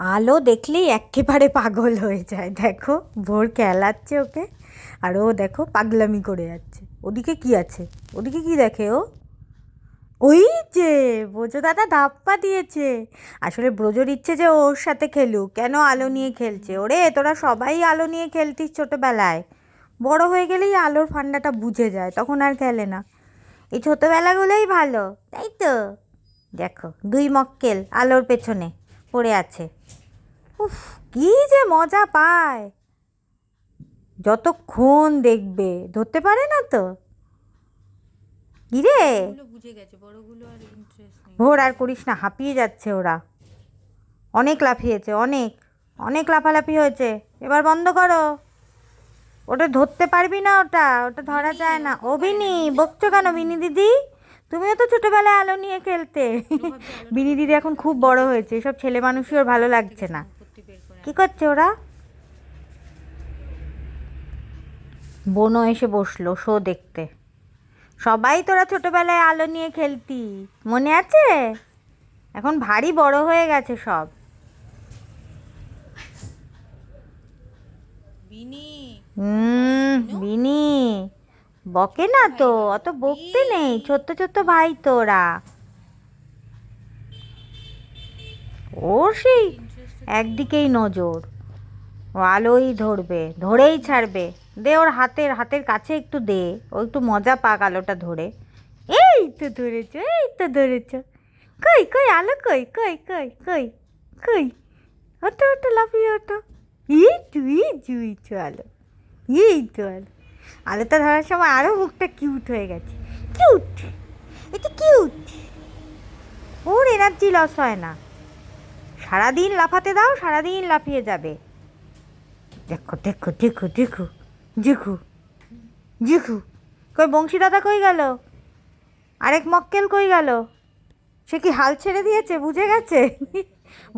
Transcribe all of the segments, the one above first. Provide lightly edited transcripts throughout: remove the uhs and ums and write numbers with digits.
আলো দেখলেই একেবারে পাগল হয়ে যায়। দেখো ভোর খেলাচ্ছে ওকে, আর ও দেখো পাগলামি করে যাচ্ছে। ওদিকে কি আছে, ওদিকে কি দেখে ও? ওই যে ব্রজ দাদা ধাপ্পা দিয়েছে। আসলে ব্রজর ইচ্ছে যে ওর সাথে খেলুক, কেন আলো নিয়ে খেলছে। ওরে তোরা সবাই আলো নিয়ে খেলতিস ছোটোবেলায়, বড় হয়ে গেলেই আলোর ফান্ডাটা বুঝে যায়, তখন আর খেলে না। এই ছোটোবেলাগুলোই ভালো, তাই তো। দেখো দুই মক্কেল আলোর পেছনে পড়ে আছে। উফ, কি যে মজা পায়, যতক্ষণ দেখবে। ধরতে পারে না তো। কিরে বুঝে গেছে, বড়গুলো আর ইন্টারেস্ট নেই। ভোর আর করিস না, হাঁপিয়ে যাচ্ছে ওরা। অনেক লাফিয়েছে, অনেক অনেক লাফালাফি হয়েছে, এবার বন্ধ করো। ওটা ধরতে পারবি না, ওটা ওটা ধরা যায় না। ও বিনি, বকছো কেন বিনি দিদি? তুমিও তো ছোটবেলায় আলো নিয়ে খেলতে। বিনি দিদি এখন খুব বড় হয়েছে, এসব ছেলে মানুষই ওর ভালো লাগছে না। কি করছে ওরা? বোনও এসে বসলো শো দেখতে। সবাই তোরা ছোটবেলায় আলো নিয়ে খেলতি, মনে আছে? এখন ভারী বড় হয়ে গেছে সব। বিনি, বিনি বকে না তো, অত বকতে নেই, ছোট্ট ছোট্ট ভাই তোরা। ওর সেই একদিকেই নজর, ও আলোই ধরবে, ধরেই ছাড়বে। দে ওর হাতের হাতের কাছে একটু দে, ও একটু মজা পাক আলোটা ধরে। এই তো ধরেছ, এই তো ধরেছ। কই কই আলো, কই কই কই কই কই? ওটো ওটো লাফিয়ে ওটো। এই তুই জুইছো আলো, এই তো আলো। আলোটা ধরার সময় আরও মুখটা কিউট হয়ে গেছে। কিউট, এটা কিউট। ওর এনার্জি লস হয় না, সারাদিন লাফাতে দাও, সারাদিন লাফিয়ে যাবে। দেখো দেখো দেখো দেখো দেখো দেখো। কই বংশী দাদা কই গেল? আরেক মক্কেল কই গেল? সে কি হাল ছেড়ে দিয়েছে, বুঝে গেছে?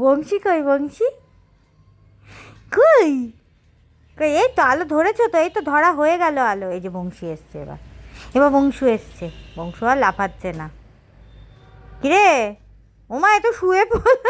বংশী কই, বংশী কই? কই এই তো আলো ধরেছো তো, এই তো ধরা হয়ে গেল আলো। এই যে বংশী এসছে, এবার এবার বংশু এসছে। বংশু আর লাফাচ্ছে না। কিরে ওমা, এ তো শুয়ে পড়ল।